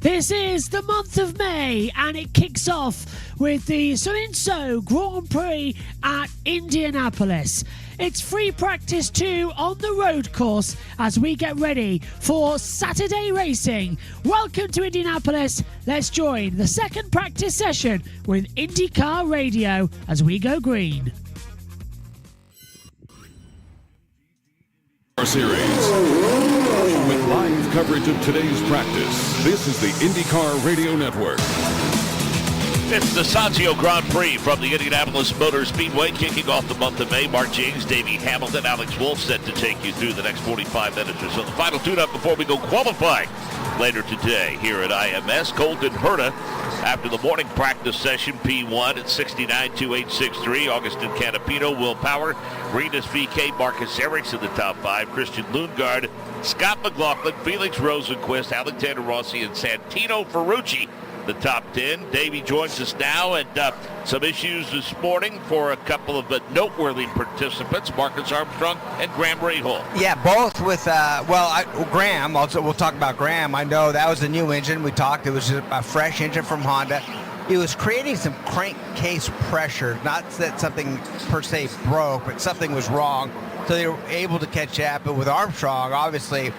This is the month of May, and it kicks off with the So Grand Prix at Indianapolis. It's free practice 2 on the road course as we get ready for Saturday racing. Welcome to Indianapolis. Let's join the second practice session with INDYCAR Radio as we go green. Series with live coverage of today's practice. This is the INDYCAR Radio Network. It's the Sanzio Grand Prix from the Indianapolis Motor Speedway, kicking off the month of May. Mark James, Davey Hamilton, Alex Wolf set to take you through the next 45 minutes or so. The final tune-up before we go qualifying later today here at IMS. Colton Herta, after the morning practice session, P1 at 69.2863. Augustin Canapino, Will Power, Renus VK, Marcus Erics in the top 5. Christian Lundgaard, Scott McLaughlin, Felix Rosenquist, Alexander Rossi, and Santino Ferrucci, the top 10. Davey joins us now, and some issues this morning for a couple of noteworthy participants, Marcus Armstrong and Graham Rahal. Yeah, both with, Graham, we'll talk about Graham. I know that was the new engine we talked. It was a fresh engine from Honda. It was creating some crankcase pressure, not that something per se broke, but something was wrong. So they were able to catch that, but with Armstrong, obviously,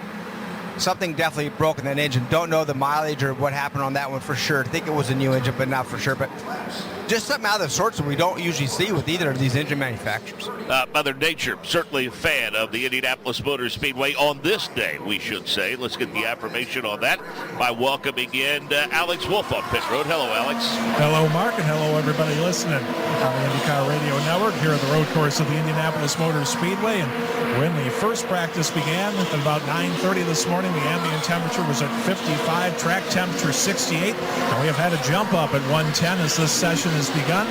something definitely broke in that engine. Don't know the mileage or what happened on that one for sure. Think it was a new engine, but not for sure. But just something out of the sorts that we don't usually see with either of these engine manufacturers. Mother Nature, certainly a fan of the Indianapolis Motor Speedway on this day, we should say. Let's get the affirmation on that by welcoming in Alex Wolf on pit road. Hello, Alex. Hello, Mark, and hello, everybody listening on the INDYCAR Radio Network here at the road course of the Indianapolis Motor Speedway. And when the first practice began at about 9:30 this morning, the ambient temperature was at 55, track temperature 68, and we have had a jump up at 110 as this session has begun.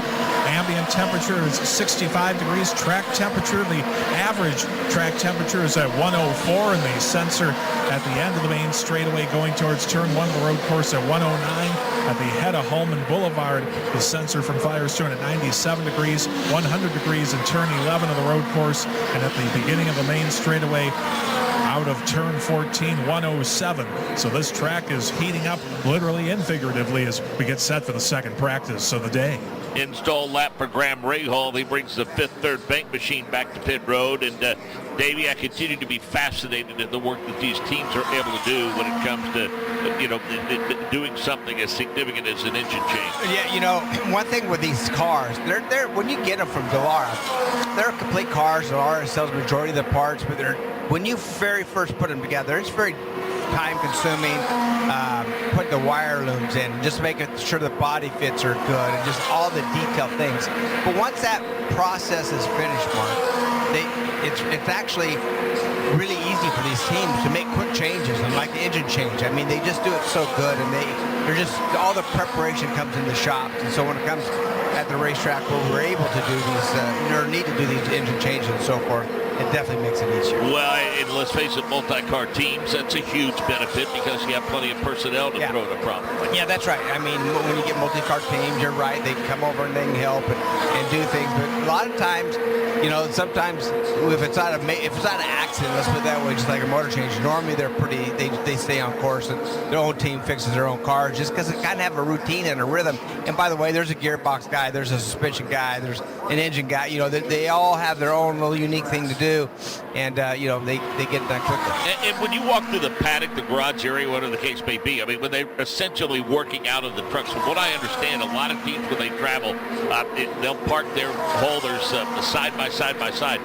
Ambient temperature is 65 degrees. Track temperature, the average track temperature is at 104, and the sensor at the end of the main straightaway going towards turn 1 of the road course at 109. At the head of Holman Boulevard, the sensor from Firestone at 97 degrees, 100 degrees in turn 11 of the road course, and at the beginning of the main straightaway out of turn 14, 107. So this track is heating up literally and figuratively as we get set for the second practice of the day. Install lap for Graham Rahal. He brings the fifth third bank machine back to pit road. And Davey, I continue to be fascinated at the work that these teams are able to do when it comes to, doing something as significant as an engine change. Yeah, one thing with these cars, they're when you get them from Dallara, they're complete cars. Dallara sells the majority of the parts, but when you very first put them together, it's very time-consuming. Putting the wire looms in, just making sure the body fits are good, and just all the detailed things. But once that process is finished, Mark, it's actually really easy for these teams to make quick changes, and like the engine change. I mean, they just do it so good, and they're just all the preparation comes in the shops. And so when it comes at the racetrack where we're able to do these, or need to do these engine changes and so forth, it definitely makes it easier. Well, and let's face it, multi-car teams, that's a huge benefit because you have plenty of personnel to throw at a problem. Yeah, that's right. I mean, when you get multi-car teams, you're right. They can come over and they can help and do things. But a lot of times, sometimes if it's not an accident, let's put it that way, just like a motor change, normally they stay on course and their own team fixes their own cars just because they kind of have a routine and a rhythm. And by the way, there's a gearbox guy, there's a suspension guy, there's an engine guy. They all have their own little unique thing to do, and they get done quickly. And when you walk through the paddock, the garage area, whatever the case may be, I mean, when they're essentially working out of the trucks, from what I understand, a lot of teams when they travel, they'll park their haulers side by side.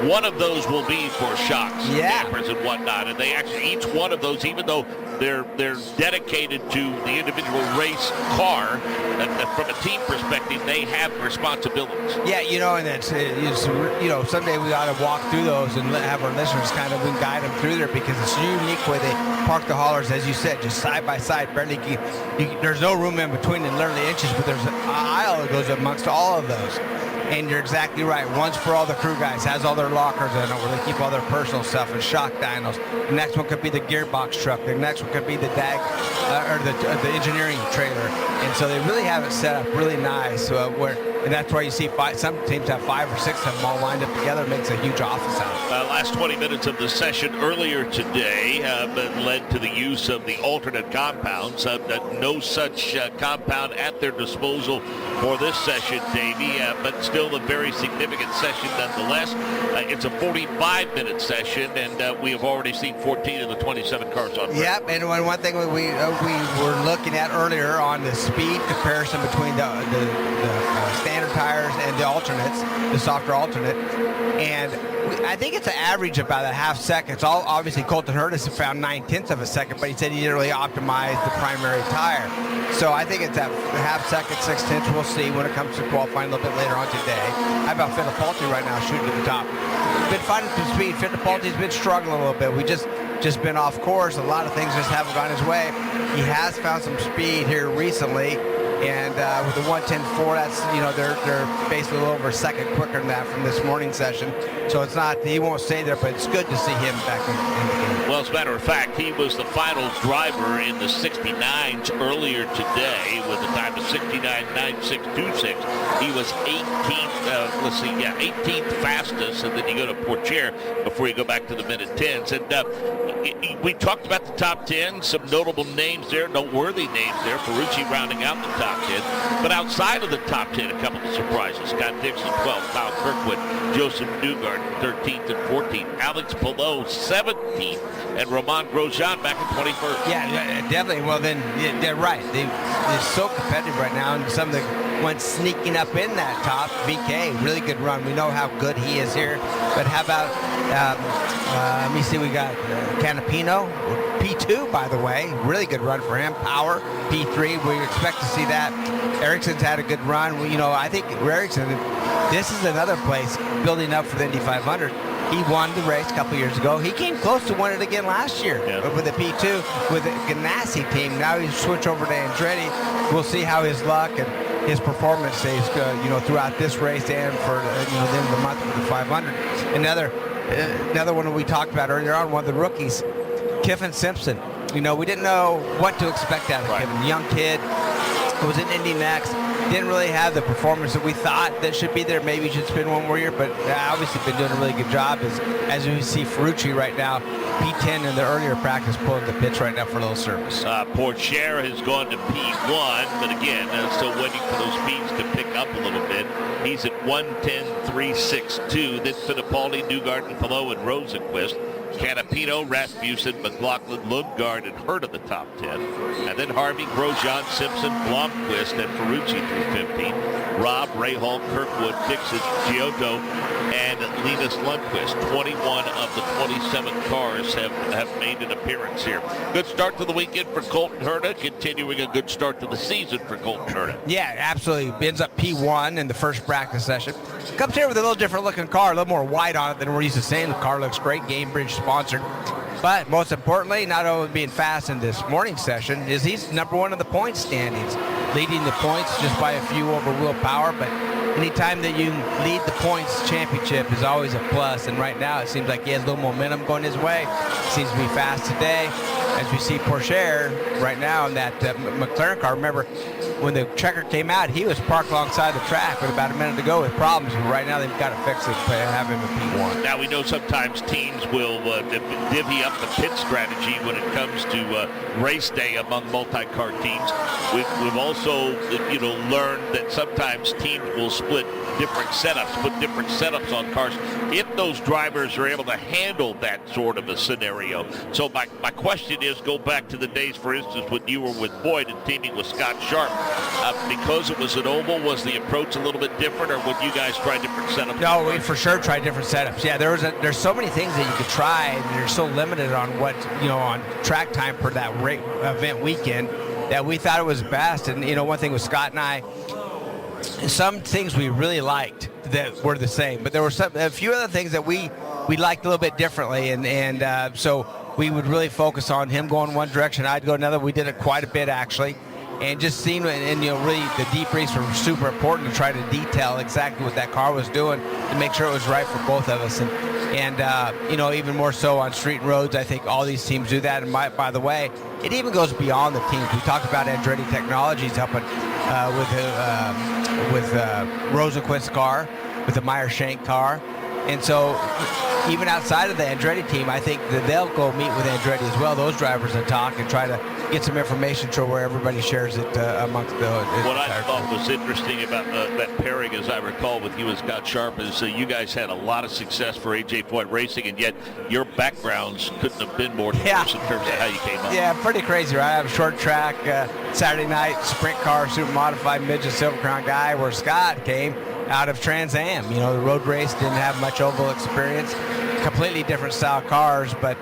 One of those will be for shocks, dampers, and whatnot. And they actually, each one of those, even though they're dedicated to the individual race car, from a team perspective, they have responsibilities. Yeah, and it's someday we ought to walk through those and have our listeners we guide them through there, because it's a unique way they park the haulers, as you said, just side by side. Barely, there's no room in between, and literally inches, but there's an aisle that goes amongst all of those. And you're exactly right. One's for all the crew guys, has all their lockers in it where they keep all their personal stuff and shock dynos. The next one could be the gearbox truck. The next one could be the the engineering trailer. And so they really have it set up really nice where And that's why you see some teams have 5 or 6 of them all lined up together. It makes a huge office out of it. Last 20 minutes of the session earlier today led to the use of the alternate compounds. No such compound at their disposal for this session, Davey, but still a very significant session nonetheless. It's a 45-minute session, and we have already seen 14 of the 27 cars on track. Yep, and one thing we were looking at earlier on the speed comparison between the standard tires and the alternates, the softer alternate, and I think it's an average about a half second. It's all obviously Colton Hurtis found 9/10 of a second, but he said he didn't really optimize the primary tire. So I think it's a half second, 6/10. We'll see when it comes to qualifying a little bit later on today. How about Fittipaldi right now shooting to the top? Been finding some speed. Fittipaldi's been struggling a little bit. We just been off course. A lot of things just haven't gone his way. He has found some speed here recently. And with the 110.4, that's, they're basically a little over a second quicker than that from this morning session. So it's not, he won't stay there, but it's good to see him back in the game. Well, as a matter of fact, he was the final driver in the 69s earlier today with a time of 69.9626. He was 18th, 18th fastest, and then you go to Pourchaire before you go back to the minute 10s. And we talked about the top 10, some notable names there, noteworthy names there. Ferrucci rounding out the top 10. But outside of the top 10, a couple of surprises. Scott Dixon, 12th. Kyle Kirkwood, Joseph Newgarden, 13th and 14th. Alex Palou, 17th. And Romain Grosjean back in 21st. Yeah, definitely. Well, then, they're right. They're so competitive right now. And some of the ones sneaking up in that top, VK, really good run. We know how good he is here. But how about, let me see, we got Canapino, P2, by the way. Really good run for him. Power, P3. We expect to see that. Ericsson's had a good run. I think Ericsson, this is another place building up for the Indy 500. He won the race a couple years ago. He came close to winning it again last year with the P2 with the Ganassi team. Now he's switched over to Andretti. We'll see how his luck and his performance stays good, throughout this race and for the end of the month for the 500. Another one that we talked about earlier on, one of the rookies, Kiffin Simpson. We didn't know what to expect out of Kiffin. Young kid, was in Indy next. Didn't really have the performance that we thought that should be there. Maybe he should spend one more year, but obviously been doing a really good job. As we see Ferrucci right now, P10 in the earlier practice pulling the pits right now for a little service. Pourchaire has gone to P1, but again, still waiting for those speeds to pick up a little bit. He's at 110.362. Then Fittipaldi, Newgarden, Palou, and Rosenquist. Canapino, Rasmussen, McLaughlin, Lundgaard, and Hurt of the top 10. And then Harvey, Grosjean, Simpson, Blomqvist, and Ferrucci through 15. Robb, Rahal, Kirkwood, Dixon, Giotto, and Linus Lundqvist. 21 of the 27 cars have made an appearance here. Good start to the weekend for Colton Herta, continuing a good start to the season for Colton Herta. Yeah, absolutely. Ends up P1 in the first practice session. Comes here with a little different looking car, a little more white on it than we're used to seeing. The car looks great, Gamebridge sponsored. But most importantly, not only being fast in this morning session, is he's number one in the points standings, leading the points just by a few over Will Power. But anytime that you lead the points championship is always a plus. And right now it seems like he has a little momentum going his way. Seems to be fast today. As we see Pourchaire right now in that McLaren car. Remember, when the checker came out, he was parked alongside the track with about a minute to go with problems. But right now they've got to fix it and have him in P1. Now we know sometimes teams will divvy up the pit strategy when it comes to race day among multi-car teams. We've also learned that sometimes teams will split different setups, put different setups on cars if those drivers are able to handle that sort of a scenario. So my question is, go back to the days, for instance, when you were with Boyd and teaming with Scott Sharp. Because it was an oval, was the approach a little bit different, or would you guys try different setups? No, we for sure tried different setups. Yeah, there's so many things that you could try, and you're so limited on what, on track time per that event weekend that we thought it was best. And, one thing with Scott and I, some things we really liked that were the same, but there were a few other things that we liked a little bit differently, and so we would really focus on him going one direction, I'd go another. We did it quite a bit, actually. And just seeing, really the debriefs were super important to try to detail exactly what that car was doing to make sure it was right for both of us. And even more so on street and roads, I think all these teams do that. And by the way, it even goes beyond the teams. We talked about Andretti Technologies helping with Rosenquist's car, with the Meyer-Shank car. And so even outside of the Andretti team, I think that they'll go meet with Andretti as well, those drivers, and talk and try to get some information to where everybody shares it amongst the What I thought was interesting about that pairing, as I recall, with you and Scott Sharp, is you guys had a lot of success for AJ Foyt Racing, and yet your backgrounds couldn't have been more diverse in terms of how you came up. Yeah, pretty crazy, right? I have a short track, Saturday night, sprint car, super modified, midget, Silver Crown guy, where Scott came out of Trans Am. You know, the road race, didn't have much oval experience, completely different style cars, but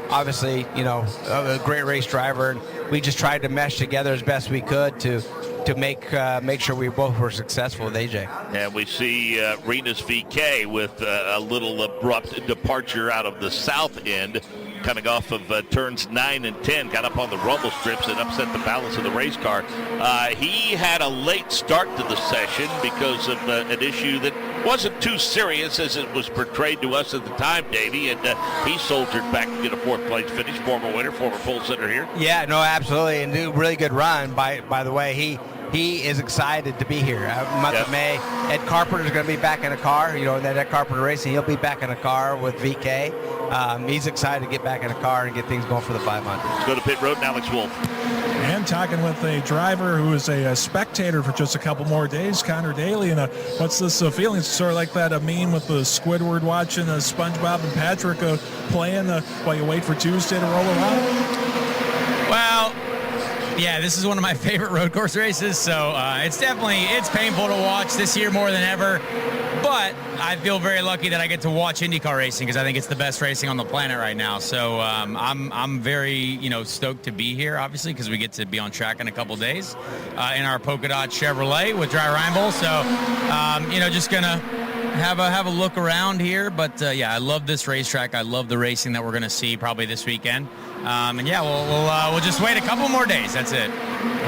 obviously, you know, a great race driver. And we just tried to mesh together as best we could to make sure we both were successful with AJ. And we see Renus VK with a little abrupt departure out of the south end, coming off of turns 9 and 10, got up on the rumble strips and upset the balance of the race car. He had a late start to the session because of an issue that wasn't too serious as it was portrayed to us at the time, Davey, and he soldiered back to get a fourth place finish. Former winner, former pole sitter here. Yeah, no, absolutely, and do a really good run. By the way, he is excited to be here. Month of May, Ed Carpenter's going to be back in a car. You know, that Ed Carpenter Racing, he'll be back in a car with VK. He's excited to get back in a car and get things going for the 500. Let's go to pit road, and Alex Wolf. And talking with a driver who is a spectator for just a couple more days, Connor Daly. And what's this feeling? It's sort of like that meme with the Squidward watching SpongeBob and Patrick playing while you wait for Tuesday to roll around. Well, yeah, this is one of my favorite road course races, so it's painful to watch this year more than ever. But I feel very lucky that I get to watch IndyCar racing because I think it's the best racing on the planet right now. So I'm very stoked to be here, obviously, because we get to be on track in a couple days in our polka dot Chevrolet with Dry Reinbold. So just gonna have a look around here. But yeah, I love this racetrack. I love the racing that we're gonna see probably this weekend. And yeah, we'll just wait a couple more days. That's it.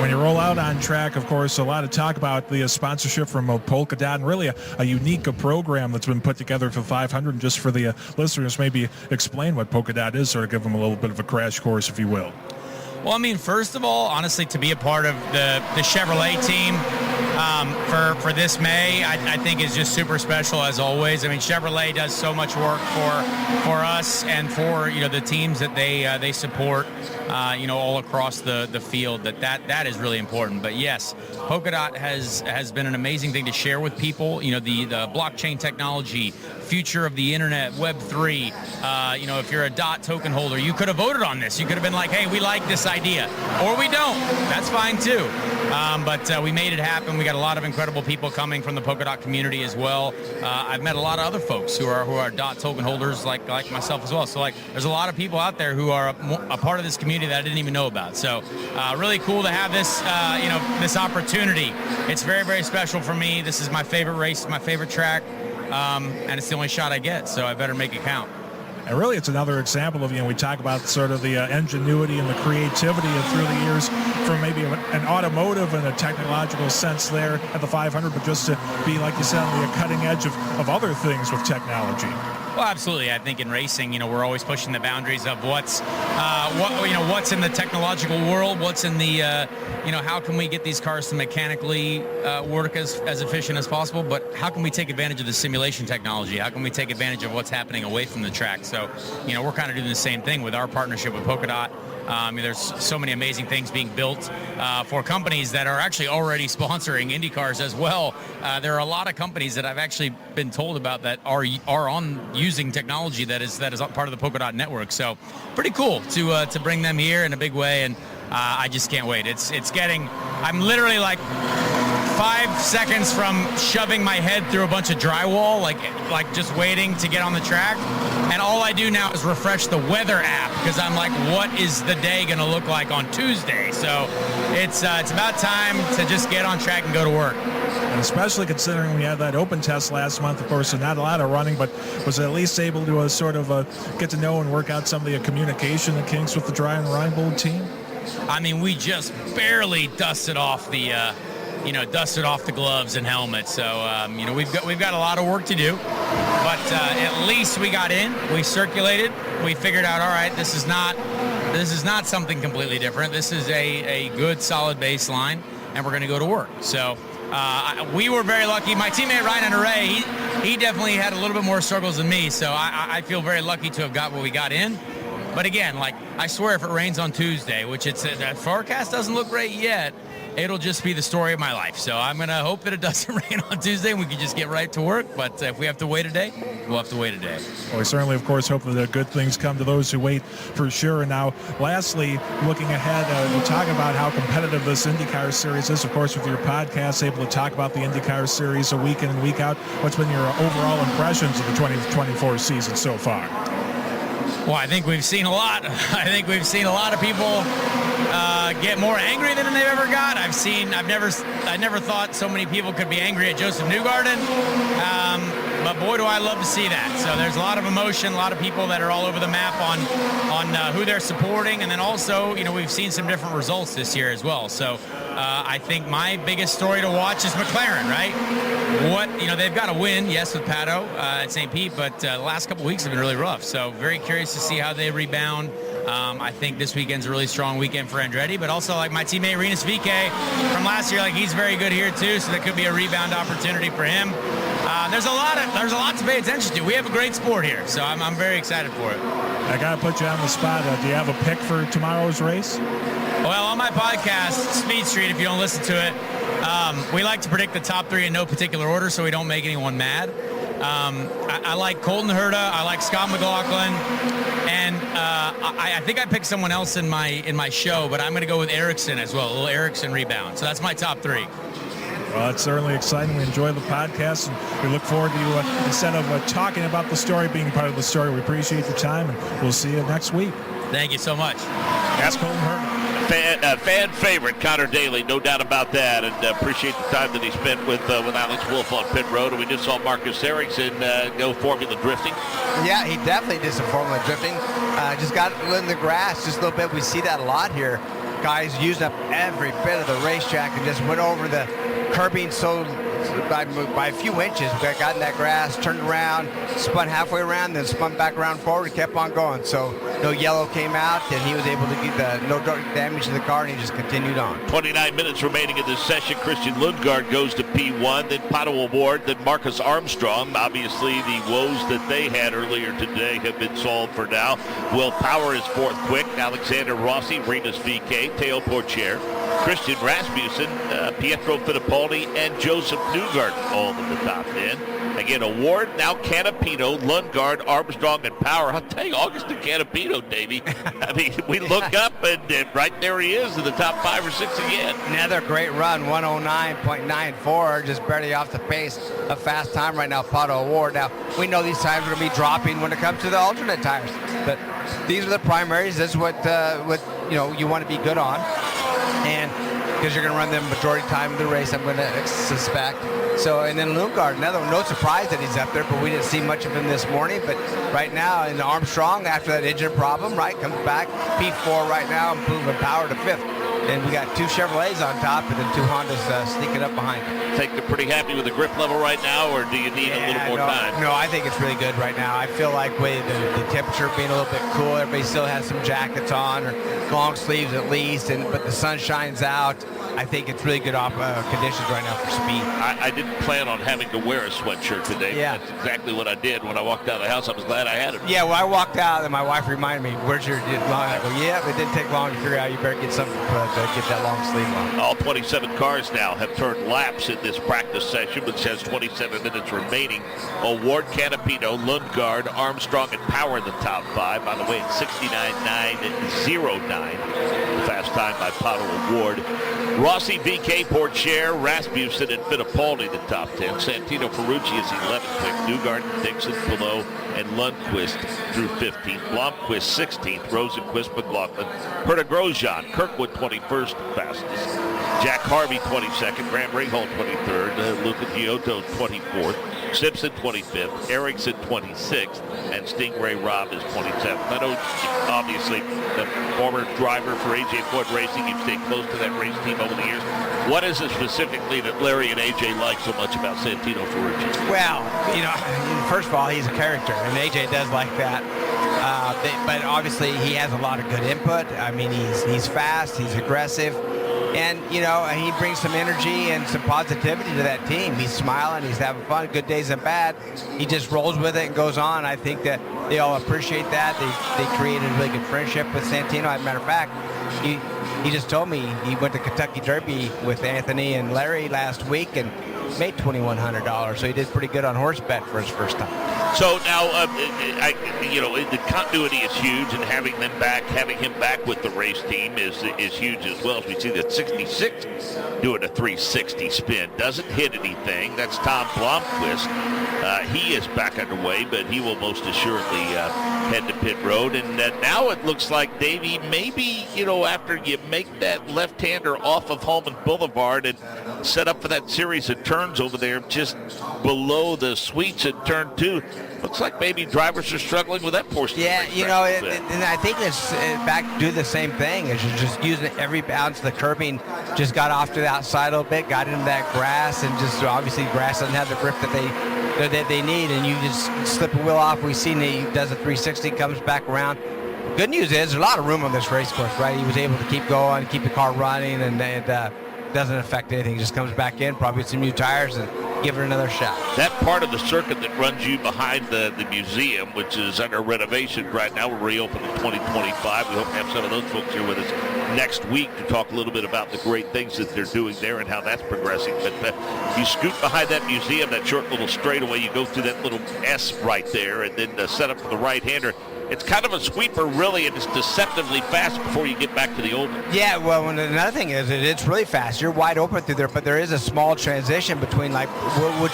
When you roll out on track, of course, a lot of talk about the sponsorship from Polka Dot, and really a unique program that's been put together for 500. And just for the listeners, maybe explain what Polka Dot is, sort of give them a little bit of a crash course, if you will. Well, I mean, first of all, honestly, to be a part of the Chevrolet team for this May, I think is just super special as always. I mean, Chevrolet does so much work for us and for the teams that they support, all across the field. That is really important. But yes, Polka Dot has been an amazing thing to share with people. The blockchain technology, future of the internet, Web3. If you're a DOT token holder, you could have voted on this. You could have been like, hey, we like this idea, or we don't. That's fine too. But we made it happen. We got a lot of incredible people coming from the Polka Dot community as well. I've met a lot of other folks who are DOT token holders like myself as well. So there's a lot of people out there who are a part of this community that I didn't even know about. So really cool to have this this opportunity. It's very, very special for me. This is my favorite race, my favorite track. And it's the only shot I get, so I better make it count. And really, it's another example of, we talk about sort of the ingenuity and the creativity through the years from maybe an automotive and a technological sense there at the 500, but just to be, like you said, on the cutting edge of other things with technology. Well, absolutely. I think in racing, we're always pushing the boundaries of what's in the technological world, what's in the, how can we get these cars to mechanically work as efficient as possible, but how can we take advantage of the simulation technology? How can we take advantage of what's happening away from the track? So, we're kind of doing the same thing with our partnership with Polka Dot. There's so many amazing things being built for companies that are actually already sponsoring IndyCars as well. There are a lot of companies that I've actually been told about that are on using technology that is part of the Polka Dot network. So pretty cool to bring them here in a big way, and I just can't wait. I'm literally like 5 seconds from shoving my head through a bunch of drywall, like just waiting to get on the track. And all I do now is refresh the weather app because I'm like, what is the day going to look like on Tuesday? So it's about time to just get on track and go to work. And especially considering we had that open test last month, of course, so not a lot of running, but was at least able to sort of get to know and work out some of the communication and kinks with the Dry and Reinbold team? I mean, we just barely dusted off the gloves and helmets. So, we've got a lot of work to do, but at least we got in, we circulated, we figured out, all right, this is not something completely different. This is a good, solid baseline. and we're going to go to work. So we were very lucky. My teammate Ryan Ray, he definitely had a little bit more struggles than me, so I feel very lucky to have got what we got in. But again, like, I swear if it rains on Tuesday, which the forecast doesn't look great yet, it'll just be the story of my life. So I'm going to hope that it doesn't rain on Tuesday and we can just get right to work. But if we have to wait a day, we'll have to wait a day. Well, we certainly, of course, hope that good things come to those who wait for sure. And now, lastly, looking ahead, we talk about how competitive this IndyCar series is. Of course, with your podcast, able to talk about the IndyCar series a week in and week out. What's been your overall impressions of the 2024 season so far? Well, I think we've seen a lot. I think we've seen a lot of people get more angry than they've ever got. I never thought so many people could be angry at Joseph Newgarden. But boy, do I love to see that. So there's a lot of emotion, a lot of people that are all over the map on who they're supporting, and then also, we've seen some different results this year as well. So I think my biggest story to watch is McLaren, right? They've got to win, yes, with Pato at St. Pete, but the last couple weeks have been really rough. So very curious to see how they rebound. I think this weekend's a really strong weekend for Andretti, but also like my teammate Rinus VeeKay from last year, like he's very good here too, so that could be a rebound opportunity for him. There's a lot to pay attention to. We have a great sport here, so I'm very excited for it. I gotta put you on the spot. Do you have a pick for tomorrow's race? Well, on my podcast, Speed Street, if you don't listen to it, we like to predict the top three in no particular order so we don't make anyone mad. I like Colton Herta, I like Scott McLaughlin, and I think I picked someone else in my show, but I'm going to go with Ericsson as well, a little Ericsson rebound. So that's my top three. Well, it's certainly exciting. We enjoy the podcast, and we look forward to you, instead of talking about the story, being part of the story. We appreciate your time, and we'll see you next week. Thank you so much. That's Colton Herta. Fan favorite, Connor Daly, no doubt about that, and appreciate the time that he spent with Alex Wolff on pit road. And we just saw Marcus Ericsson go Formula drifting. Yeah, he definitely did some Formula drifting. Just got in the grass just a little bit. We see that a lot here. Guys used up every bit of the racetrack and just went over the curbing by a few inches. We got in that grass, turned around, spun halfway around, then spun back around forward and kept on going. So no yellow came out, and he was able to get no damage to the car, and he just continued on. 29 minutes remaining in this session. Christian Lundgaard goes to P1, then Pato O'Ward, then Marcus Armstrong. Obviously, the woes that they had earlier today have been solved for now. Will Power is fourth quick. Alexander Rossi, Rinus VeeKay, Theo Pourchaire, Christian Rasmussen, Pietro Fittipaldi, and Joseph Newgarden all in the top 10. Again, O'Ward, now Canapino, Lundgaard, Armstrong, and Power. I'll tell you, Augustin Canapino, Davey. I mean, we look up, and right there he is in the top 5 or 6 again. Another great run, 109.94, just barely off the pace. A fast time right now, Pato O'Ward. Now, we know these times are going to be dropping when it comes to the alternate tires, but these are the primaries. This is what you want to be good on, and because you're going to run the majority time of the race, I'm going to suspect. So, and then Lundgaard, another one. No surprise that he's up there, but we didn't see much of him this morning. But right now, in Armstrong, after that engine problem, right, comes back, P4 right now, moving Power to 5th. And we got 2 Chevrolets on top, and then 2 Hondas sneaking up behind him. Think they're pretty happy with the grip level right now, or do you need a little more time? No, I think it's really good right now. I feel like with the temperature being a little bit cool, everybody still has some jackets on or long sleeves at least, but the sun shines out. I think it's really good conditions right now for speed. I didn't plan on having to wear a sweatshirt today. Yeah. That's exactly what I did when I walked out of the house. I was glad I had it. Yeah, well, I walked out, and my wife reminded me, where's your long? I go, yeah, it didn't take long to figure out you better get something to get that long sleeve on. All 27 cars now have turned laps in this practice session, which has 27 minutes remaining. O'Ward, Canapino, Lundgaard, Armstrong, and Power in the top 5. By the way, it's 69.909. Fast time by Pato O'Ward. Rossi, VeeKay, Pourchaire, Rasmussen, and Fittipaldi the top 10. Santino Ferrucci is 11th pick. Newgarden, Dixon, Pillow, and Lundqvist through 15th. Blomqvist 16th. Rosenqvist, McLaughlin. Herta Grosjean, Kirkwood 21st fastest. Jack Harvey 22nd. Graham Rahal 23rd. Luca Giotto 24th. Simpson 25th. Ericsson 26th. And Stingray Robb is 27th. I know, obviously, the former driver for AJ Ford Racing, you've stayed close to that race team over the years. What is it specifically that Larry and AJ like so much about Santino Ferrucci? Well, first of all, he's a character, and AJ does like that. But obviously, he has a lot of good input. I mean, he's fast, he's aggressive. And, you know, he brings some energy and some positivity to that team. He's smiling, he's having fun, good days and bad. He just rolls with it and goes on. I think that they all appreciate that. They created a really good friendship with Santino. As a matter of fact, he just told me he went to Kentucky Derby with Anthony and Larry last week and made $2,100. So he did pretty good on horse bet for his first time. So now, the continuity is huge, and having him back with the race team is huge as well. As we see that 66 doing a 360 spin, doesn't hit anything. That's Tom Blomqvist. He is back underway, but he will most assuredly head to pit road. And now it looks like, Davey, maybe, after you make that left-hander off of Holman Boulevard and set up for that series of turns over there just below the sweets at turn 2, looks like maybe drivers are struggling with that portion. Yeah, and I think it's back to do the same thing. Is you're just using every bounce. The curbing just got off to the outside a little bit, got into that grass, and just obviously grass doesn't have the grip that they need, and you just slip a wheel off. We've seen he does a 360, comes back around. Good news is there's a lot of room on this race course, right? He was able to keep going, keep the car running, and doesn't affect anything. He just comes back in, probably with some new tires, and give it another shot. That part of the circuit that runs you behind the museum, which is under renovation right now, will reopen in 2025. We hope to have some of those folks here with us next week to talk a little bit about the great things that they're doing there and how that's progressing. But you scoot behind that museum, that short little straightaway, you go through that little S right there, and then set up for the right-hander. It's kind of a sweeper, really, and it's deceptively fast before you get back to the oval. Yeah, well, another thing is it's really fast. You're wide open through there, but there is a small transition between, like, which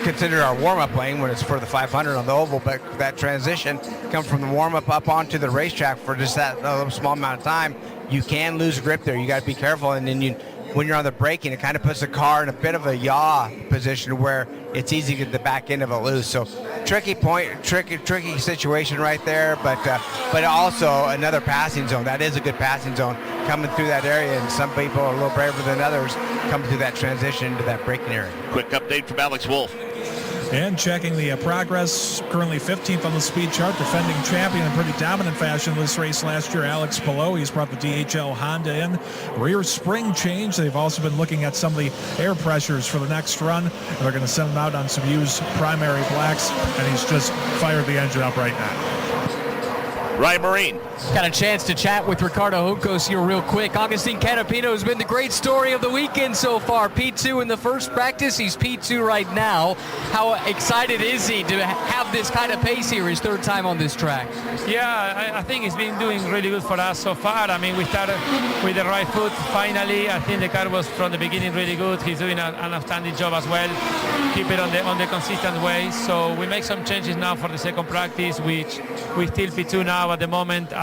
consider our warm-up lane when it's for the 500 on the oval, but that transition comes from the warm-up up onto the racetrack for just that small amount of time. You can lose grip there. You got to be careful, and then when you're on the braking, it kind of puts the car in a bit of a yaw position where it's easy to get the back end of it loose. So tricky situation right there, but also another passing zone. That is a good passing zone coming through that area, and some people are a little braver than others coming through that transition into that braking area. Quick update from Alex Wolf. And checking the progress, currently 15th on the speed chart, defending champion in pretty dominant fashion this race last year, Alex Palou. He's brought the DHL Honda in. Rear spring change. They've also been looking at some of the air pressures for the next run. And they're going to send him out on some used primary blacks, and he's just fired the engine up right now. Ryan Marine. Got a chance to chat with Ricardo Juncos here real quick. Agustin Canapino has been the great story of the weekend so far. P2 in the first practice. He's P2 right now. How excited is he to have this kind of pace here, his third time on this track? Yeah, I think he's been doing really good for us so far. I mean, we started with the right foot finally. I think the car was from the beginning really good. He's doing an outstanding job as well. Keep it on the consistent way. So we make some changes now for the second practice, which we still P2 now at the moment.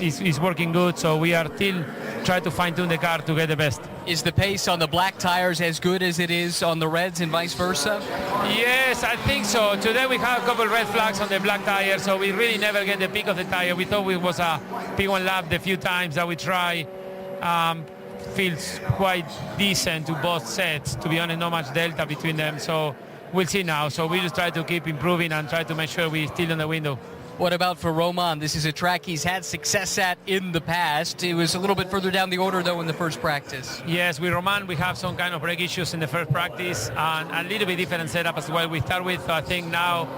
Is working good, so we are still trying to fine-tune the car to get the best. Is the pace on the black tires as good as it is on the reds and vice versa? Yes, I think so. Today we have a couple red flags on the black tire, so we really never get the peak of the tire. We thought it was a P1 lap the few times that we try. Feels quite decent to both sets. To be honest, not much delta between them, so we'll see now. So we just try to keep improving and try to make sure we're still in the window. What about for Roman? This is a track he's had success at in the past. It was a little bit further down the order, though, in the first practice. Yes, with Roman, we have some kind of brake issues in the first practice and a little bit different setup as well. We start with, I think now,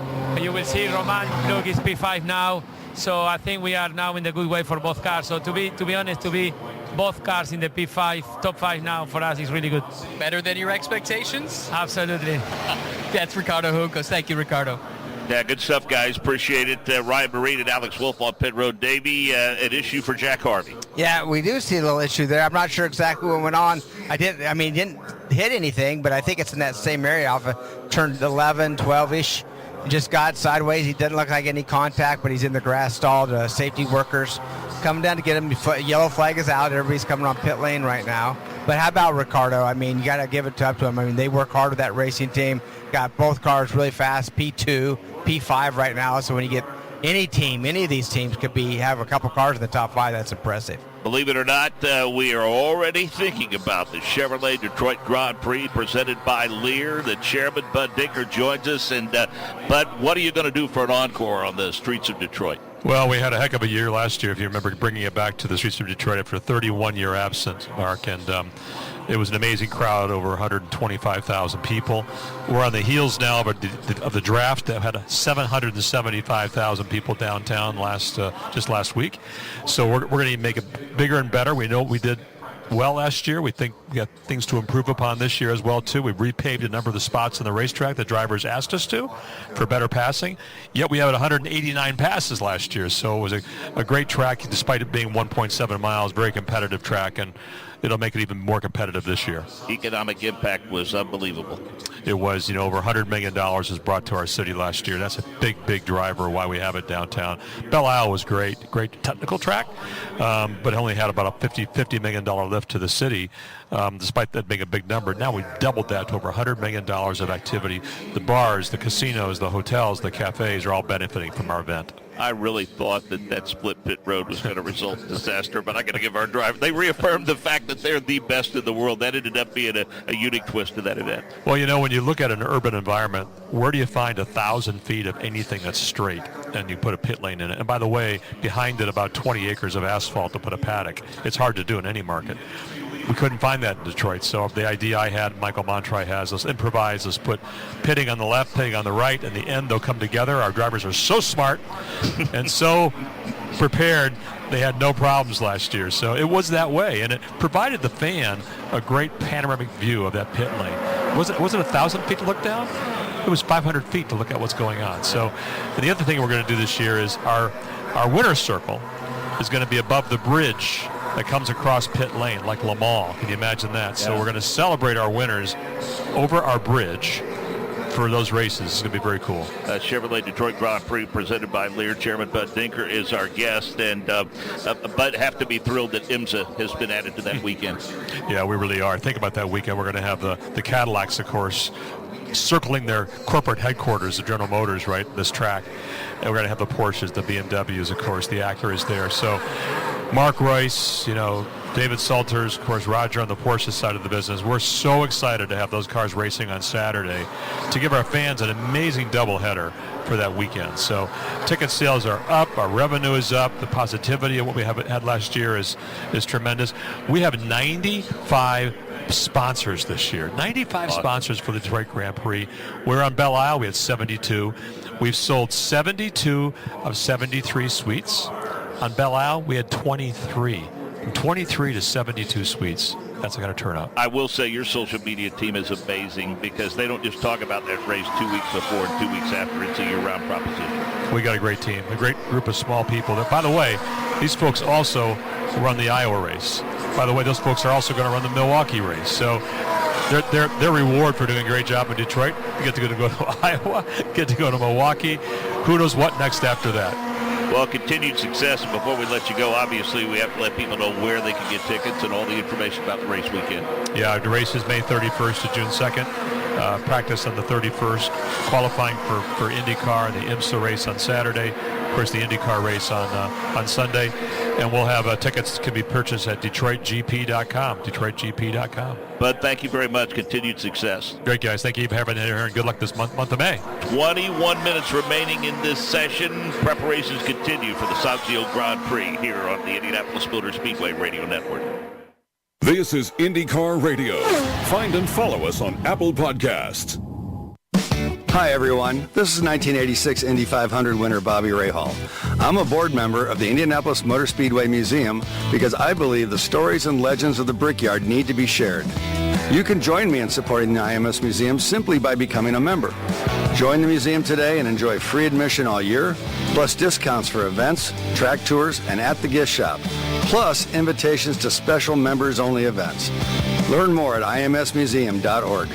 you will see Roman, look, it's P5 now. So I think we are now in the good way for both cars. So to be honest, to be both cars in the P5, top 5 now for us is really good. Better than your expectations? Absolutely. That's Ricardo Juncos. Thank you, Ricardo. Yeah, good stuff, guys. Appreciate it. Ryan Marine and Alex Wolf on pit road. Davey, an issue for Jack Harvey. Yeah, we do see a little issue there. I'm not sure exactly what went on. He didn't hit anything, but I think it's in that same area off of turn 11, 12-ish. He just got sideways. He didn't look like any contact, but he's in the grass stall. The safety workers coming down to get him. Yellow flag is out. Everybody's coming on pit lane right now. But how about Ricardo? I mean, you got to give it up to him. I mean, they work hard with that racing team. Got both cars really fast, P2, P5 right now. So when you get any team, any of these teams could have a couple cars in the top 5. That's impressive. Believe it or not, we are already thinking about the Chevrolet Detroit Grand Prix presented by Lear. The chairman, Bud Dinker, joins us. And Bud, what are you going to do for an encore on the streets of Detroit? Well, we had a heck of a year last year, if you remember, bringing it back to the streets of Detroit after a 31-year absence, Mark, and it was an amazing crowd, over 125,000 people. We're on the heels now of the draft that had 775,000 people downtown just last week. So we're going to make it bigger and better. We know we did well last year. We think we got things to improve upon this year as well, too. We've repaved a number of the spots on the racetrack that drivers asked us to for better passing. Yet we had 189 passes last year, so it was a great track, despite it being 1.7 miles, very competitive track, and it'll make it even more competitive this year. Economic impact was unbelievable. It was, over $100 million was brought to our city last year. That's a big driver why we have it downtown. Belle Isle was great technical track, but only had about a $50 million lift to the city, despite that being a big number. Now we've doubled that to over $100 million of activity. The bars, the casinos, the hotels, the cafes are all benefiting from our event. I really thought that split pit road was going to result in disaster, but I got to give our driver. They reaffirmed the fact that they're the best in the world. That ended up being a unique twist to that event. Well, when you look at an urban environment, where do you find 1,000 feet of anything that's straight and you put a pit lane in it? And by the way, behind it about 20 acres of asphalt to put a paddock. It's hard to do in any market. We couldn't find that in Detroit, so the idea I had, Michael Montroy has, let's improvise, let's put pitting on the left, pitting on the right, and the end they'll come together. Our drivers are so smart and so prepared, they had no problems last year. So it was that way, and it provided the fan a great panoramic view of that pit lane. Was it 1,000 feet to look down? It was 500 feet to look at what's going on. So, and the other thing we're going to do this year is our winner's circle is going to be above the bridge that comes across pit lane, like Le Mans. Can you imagine that? Yeah. So we're going to celebrate our winners over our bridge for those races. It's going to be very cool. Chevrolet Detroit Grand Prix presented by Lear. Chairman Bud Dinker is our guest, and Bud have to be thrilled that IMSA has been added to that weekend. Yeah, we really are. Think about that weekend. We're going to have the Cadillacs, of course, circling their corporate headquarters, the General Motors, right, this track. And we're going to have the Porsches, the BMWs, of course, the Acuras there. So Mark Royce, David Salters, of course, Roger on the Porsche side of the business. We're so excited to have those cars racing on Saturday to give our fans an amazing doubleheader for that weekend. So ticket sales are up, our revenue is up, the positivity of what we had last year is tremendous. We have 95 sponsors this year. 95 sponsors for the Detroit Grand Prix. We're on Belle Isle. We had 72. We've sold 72 of 73 suites. On Belle Isle, we had 23. From 23 to 72 suites. That's a kind of turnout. I will say your social media team is amazing because they don't just talk about that race 2 weeks before and 2 weeks after. It's a year-round proposition. We got a great team, a great group of small people. That, by the way, these folks also run the Iowa race. By the way, those folks are also going to run the Milwaukee race. So their reward for doing a great job in Detroit, you get to go to Iowa, get to go to Milwaukee. Who knows what next after that? Well, continued success. And before we let you go, obviously, we have to let people know where they can get tickets and all the information about the race weekend. Yeah, the race is May 31st to June 2nd. Practice on the 31st, qualifying for INDYCAR and the IMSA race on Saturday. Of course, the INDYCAR race on Sunday. And we'll have tickets can be purchased at DetroitGP.com, DetroitGP.com. Bud, thank you very much. Continued success. Great, guys. Thank you for having me here, and good luck this month of May. 21 minutes remaining in this session. Preparations continue for the Sanzio Grand Prix here on the Indianapolis Motor Speedway Radio Network. This is INDYCAR Radio. Find and follow us on Apple Podcasts. Hi everyone, this is 1986 Indy 500 winner Bobby Rahal. I'm a board member of the Indianapolis Motor Speedway Museum because I believe the stories and legends of the Brickyard need to be shared. You can join me in supporting the IMS Museum simply by becoming a member. Join the museum today and enjoy free admission all year, plus discounts for events, track tours, and at the gift shop, plus invitations to special members-only events. Learn more at imsmuseum.org.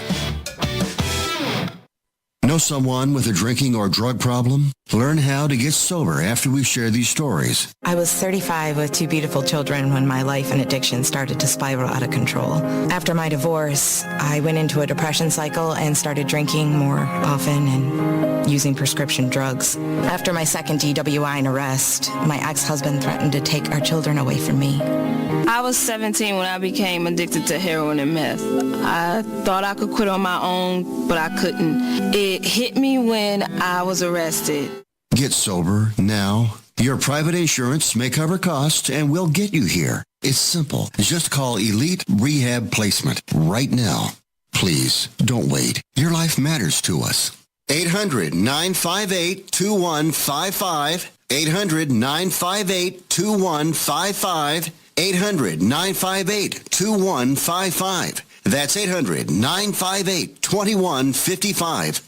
Know someone with a drinking or drug problem? Learn how to get sober after we share these stories. I was 35 with 2 beautiful children when my life and addiction started to spiral out of control. After my divorce, I went into a depression cycle and started drinking more often and using prescription drugs. After my second DWI and arrest, my ex-husband threatened to take our children away from me. I was 17 when I became addicted to heroin and meth. I thought I could quit on my own, but I couldn't. It hit me when I was arrested. Get sober now. Your private insurance may cover costs and we'll get you here. It's simple. Just call Elite Rehab Placement right now. Please, don't wait. Your life matters to us. 800-958-2155. 800-958-2155. 800-958-2155. That's 800-958-2155.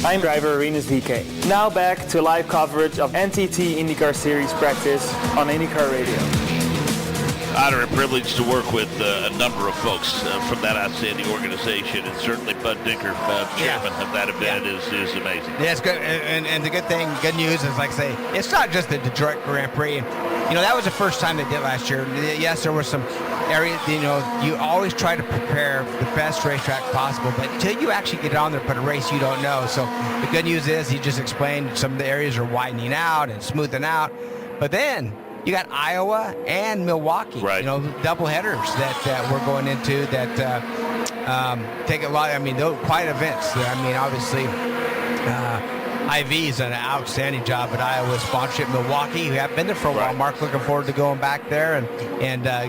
I'm driver Arenas VK. Now back to live coverage of NTT IndyCar Series practice on IndyCar Radio. Honor and privilege to work with a number of folks from that outstanding organization, and certainly Bud Dinker, chairman of that event, is amazing. Yeah, it's good, and the good news is, like I say, it's not just the Detroit Grand Prix. That was the first time they did last year. Yes, there were some areas, you always try to prepare the best racetrack possible, but until you actually get on there and put a race, you don't know. So the good news is he just explained some of the areas are widening out and smoothing out, but then you got Iowa and Milwaukee, right. Double headers that we're going into that take a lot. They're quite events. Obviously, IV's done an outstanding job at Iowa sponsorship. Milwaukee, who have been there for a while. Mark, looking forward to going back there and doing that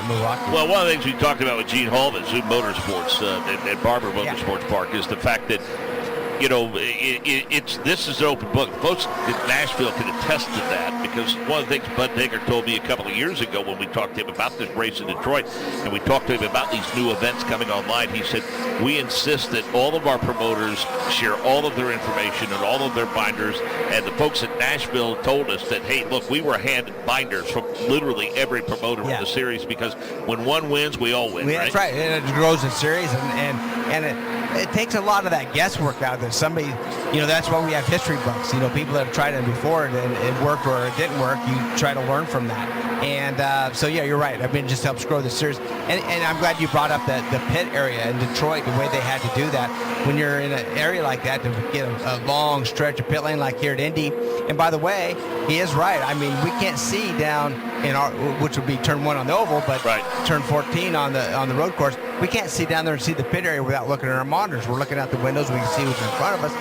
Milwaukee. Well, one of the things we talked about with Gene Hall at JBMotorsports at Barber Motorsports Park is the fact that this is an open book. Folks in Nashville can attest to that, because one of the things Bud Dinker told me a couple of years ago when we talked to him about this race in Detroit, and we talked to him about these new events coming online, he said, we insist that all of our promoters share all of their information and all of their binders, and the folks at Nashville told us that, hey, look, we were handed binders from literally every promoter in the series, because when one wins, we all win, right? That's right. And it grows the series, and it takes a lot of that guesswork out of it. Somebody, that's why we have history books. People that have tried it before and it worked or it didn't work, you try to learn from that. And so, you're right. It just helps grow the series. And I'm glad you brought up the pit area in Detroit, the way they had to do that. When you're in an area like that, to get a long stretch of pit lane like here at Indy. And by the way, he is right. We can't see down in our, which would be turn 1 on the oval, but turn 14 on the road course. We can't see down there and see the pit area without looking at our monitors. We're looking out the windows. We can see what's in front of us.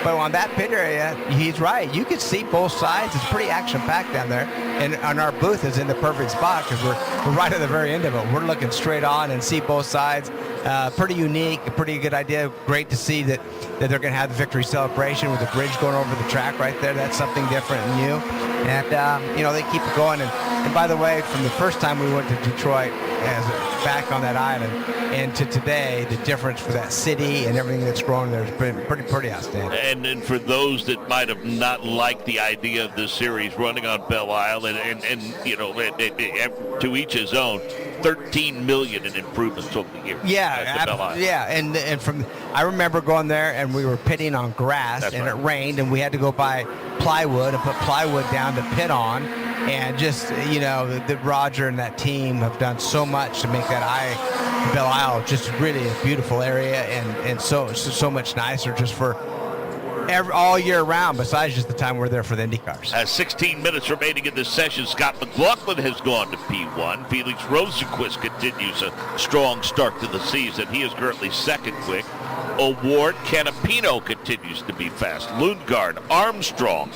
But on that pit area, he's right. You can see both sides. It's pretty action-packed down there. And our booth is in the perfect spot because we're right at the very end of it. We're looking straight on and see both sides. Pretty unique, a pretty good idea. Great to see that they're going to have the victory celebration with the bridge going over the track right there. That's something different and new. And, they keep it going. And by the way, from the first time we went to Detroit, back on that island, and to today, the difference for that city and everything that's growing there has been pretty outstanding. And then for those that might have not liked the idea of this series running on Belle Isle, and to each his own, $13 million in improvements over the years. And from I remember going there and we were pitting on grass. That's and right. It rained and we had to go buy plywood and put plywood down to pit on. And just, the Roger and that team have done so much to make that Belle Isle just really a beautiful area and so much nicer just for all year round, besides just the time we're there for the IndyCars. 16 minutes remaining in this session. Scott McLaughlin has gone to P1. Felix Rosenquist continues a strong start to the season. He is currently second quick. O'Ward Canapino continues to be fast. Lundgaard, Armstrong,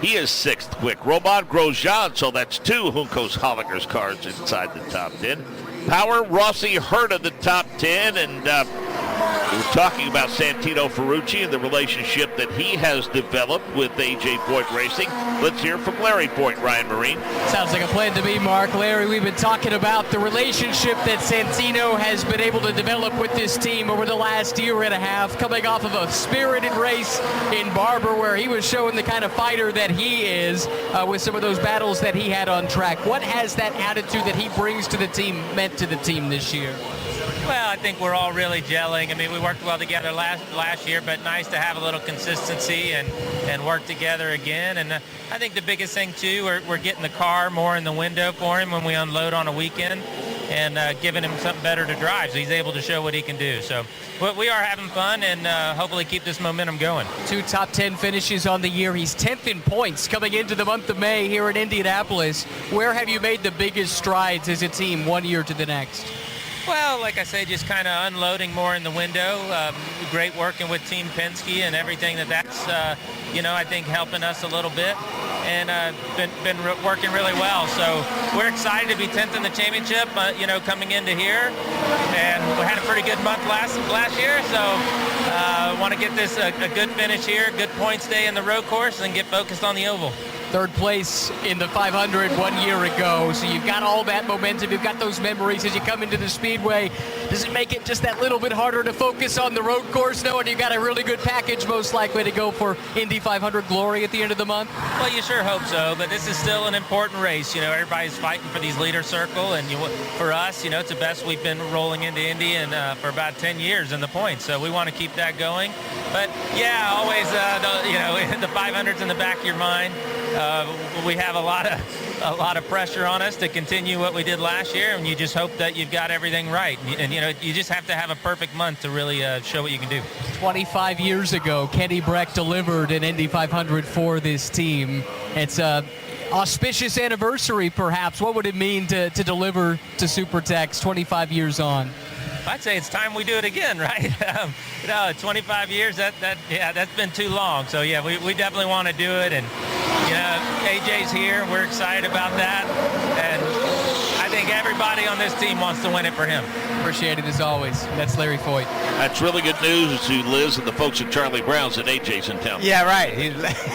he is sixth quick. Romain Grosjean, so that's two Juncos Holliger's cars inside the top 10. Power, Rossi Herta the top 10, and we're talking about Santino Ferrucci and the relationship that he has developed with A.J. Foyt Racing. Let's hear from Larry Foyt, Ryan Marine. Sounds like a plan to me, Mark. Larry, we've been talking about the relationship that Santino has been able to develop with this team over the last year and a half, coming off of a spirited race in Barber where he was showing the kind of fighter that he is with some of those battles that he had on track. What has that attitude that he brings to the team meant to the team this year? Well, I think we're all really gelling. We worked well together last year, but nice to have a little consistency and work together again. And I think the biggest thing, too, we're getting the car more in the window for him when we unload on a weekend and giving him something better to drive so he's able to show what he can do. So we are having fun and hopefully keep this momentum going. 2 top 10 finishes on the year. He's 10th in points coming into the month of May here in Indianapolis. Where have you made the biggest strides as a team one year to the next? Well, like I say, just kind of unloading more in the window. Great working with Team Penske and everything that's, I think helping us a little bit. been working really well. So we're excited to be 10th in the championship, coming into here. And we had a pretty good month last year, so want to get this a good finish here, good points day in the road course, and get focused on the oval. Third place in the 500 1 year ago, so you've got all that momentum, you've got those memories as you come into the Speedway. Does it make it just that little bit harder to focus on the road course, knowing you got a really good package most likely to go for Indy 500 glory at the end of the month? Well, you sure hope so, but this is still an important race. Everybody's fighting for these leader circle, and for us, it's the best we've been rolling into Indy and for about 10 years in the points, so we want to keep that going. But yeah, always, the 500's in the back of your mind. We have a lot of pressure on us to continue what we did last year, and you just hope that you've got everything right. And you just have to have a perfect month to really show what you can do. 25 years ago, Kenny Breck delivered an Indy 500 for this team. It's a auspicious anniversary, perhaps. What would it mean to deliver to Supertex 25 years on? I'd say it's time we do it again, right? 25 years, that's been too long. So yeah, we definitely want to do it, and AJ's here. We're excited about that, and I think everybody on this team wants to win it for him. Appreciate it as always. That's Larry Foyt. That's really good news to Liz and the folks at Charlie Brown's that AJ's in town. Yeah, right.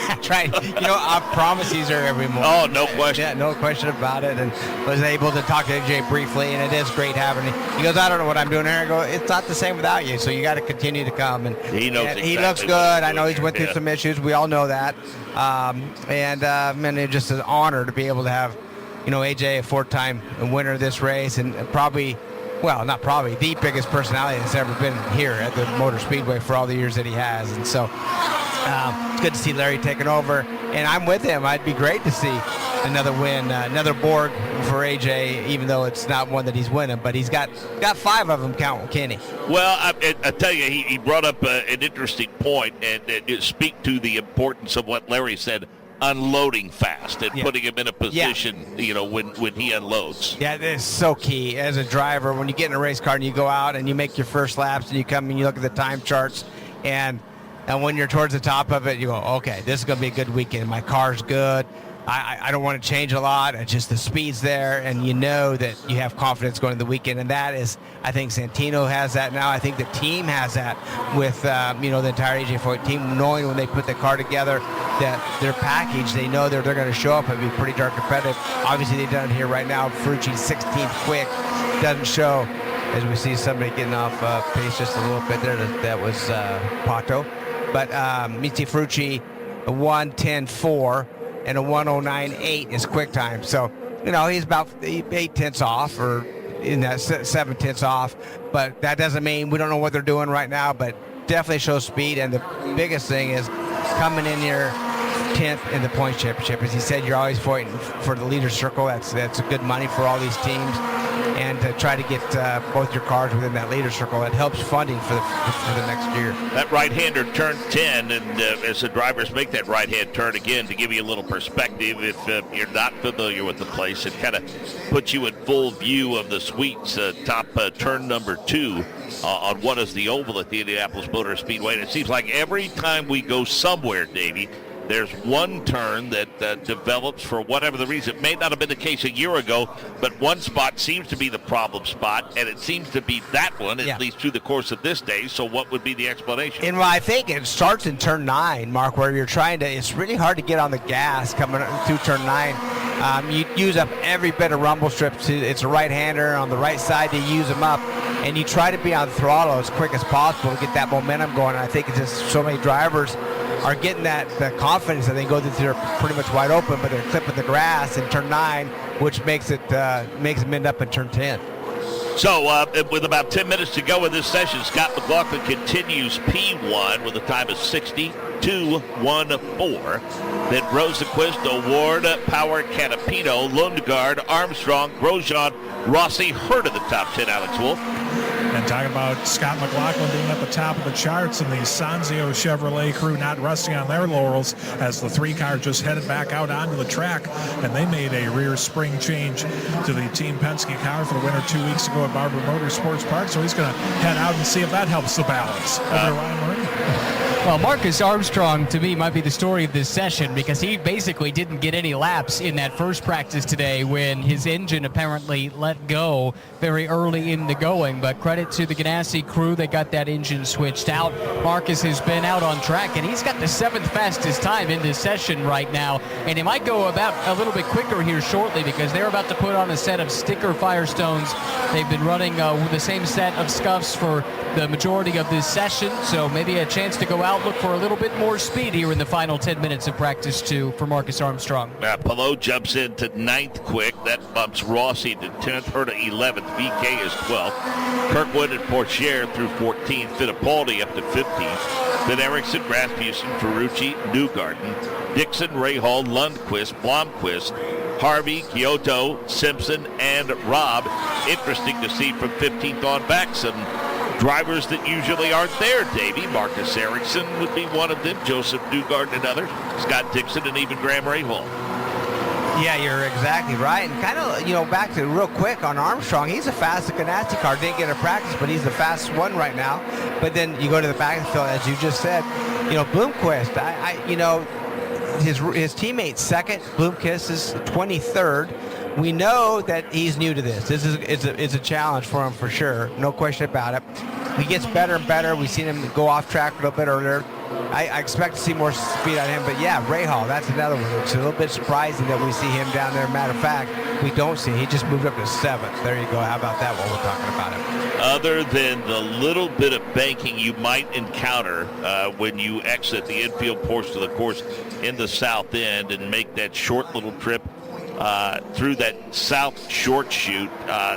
That's right. I promise he's there every morning. Oh, no question. Yeah, no question about it. And was able to talk to AJ briefly, and it is great having him. He goes, I don't know what I'm doing here. I go, it's not the same without you, so you got to continue to come. And he knows exactly. He looks good. I know he's went through some issues. We all know that. And it's just an honor to be able to have, AJ, a four-time winner of this race, and the biggest personality that's ever been here at the Motor Speedway for all the years that he has. And so it's good to see Larry taking over, and I'm with him. It'd be great to see another win, another Borg for AJ, even though it's not one that he's winning, but he's got 5 of them, counting Kenny. Well, I tell you, he brought up an interesting point, and it speak to the importance of what Larry said, unloading fast and putting him in a position, when he unloads. Yeah, it's so key as a driver. When you get in a race car and you go out and you make your first laps and you come and you look at the time charts, and when you're towards the top of it, you go, okay, this is going to be a good weekend. My car's good. I don't want to change a lot. It's just the speed's there, and you know that you have confidence going to the weekend. And that is, I think Santino has that now. I think the team has that with, the entire AJ Foyt team, knowing when they put the car together that their package, they know they're going to show up and be pretty darn competitive. Obviously, they've done it here right now. Ferrucci's 16th quick. Doesn't show, as we see somebody getting off pace just a little bit there. That was Pato. But Mizzi Ferrucci, a 1:10.4. and a 1:09.8 is quick time. So, he's about 8 tenths off, or in that 7 tenths off. But that doesn't mean we don't know what they're doing right now, but definitely shows speed. And the biggest thing is coming in here 10th in the points championship. As he said, you're always fighting for the leader circle. That's good money for all these teams. And to try to get both your cars within that leader circle, it helps funding for the next year. That right-hander turned 10, and as the drivers make that right-hand turn again, to give you a little perspective, if you're not familiar with the place, it kind of puts you in full view of the suites, top turn number 2 on what is the oval at the Indianapolis Motor Speedway. And it seems like every time we go somewhere, Davey, there's one turn that develops for whatever the reason. It may not have been the case a year ago, but one spot seems to be the problem spot, and it seems to be that one, at least through the course of this day. So what would be the explanation? And I think it starts in turn 9, Mark, where you're it's really hard to get on the gas coming through turn 9. You use up every bit of rumble strips. It's a right-hander on the right side to use them up, and you try to be on throttle as quick as possible to get that momentum going. And I think it's just so many drivers are getting that confidence that they go through, they're pretty much wide open, but they're clipping the grass in turn 9, which makes them end up in turn 10. So with about 10 minutes to go in this session, Scott McLaughlin continues P1 with a time of 62.14. Then Rosenquist, Award, Power, Canapino, Lundgaard, Armstrong, Grosjean, Rossi, Hurt in the top 10, Alex Wolf. And talking about Scott McLaughlin being at the top of the charts, and the Sanzio Chevrolet crew not resting on their laurels as the 3 car just headed back out onto the track, and they made a rear spring change to the Team Penske car for the winner 2 weeks ago at Barber Motorsports Park. So he's going to head out and see if that helps the balance. Over to Ryan Marie. Well, Marcus Armstrong, to me, might be the story of this session because he basically didn't get any laps in that first practice today when his engine apparently let go very early in the going. But credit to the Ganassi crew, they got that engine switched out. Marcus has been out on track, and he's got the 7th fastest time in this session right now. And it might go about a little bit quicker here shortly because they're about to put on a set of sticker Firestones. They've been running the same set of scuffs for the majority of this session, so maybe a chance to go out, look for a little bit more speed here in the final 10 minutes of practice two for Marcus Armstrong. Palou jumps into 9th quick. That bumps Rossi to 10th, her to 11th. VK is 12th. Kirkwood and Portier through 14th. Fittipaldi up to 15th. Then Erickson, Rasmussen, Ferrucci, Newgarden, Dixon, Rahal, Lundqvist, Blomqvist, Harvey, Kyoto, Simpson, and Robb. Interesting to see from 15th on back some drivers that usually aren't there, Davey. Marcus Erickson would be one of them, Joseph Newgarden another, Scott Dixon, and even Graham Rahal. Yeah, you're exactly right. And kind of, back to real quick on Armstrong, he's the fastest Ganassi car. Didn't get a practice, but he's the fastest one right now. But then you go to the back of the field, as you just said, Blomqvist, his teammate second, Blomqvist is 23rd. We know that he's new to this. It's a challenge for him for sure, no question about it. He gets better and better. We've seen him go off track a little bit earlier. I expect to see more speed on him, but yeah, Rahal, that's another one. It's a little bit surprising that we see him down there. Matter of fact, we don't see him. He just moved up to 7th. There you go. How about that while we're talking about him? Other than the little bit of banking you might encounter when you exit the infield portion of the course in the south end and make that short little trip through that south short chute,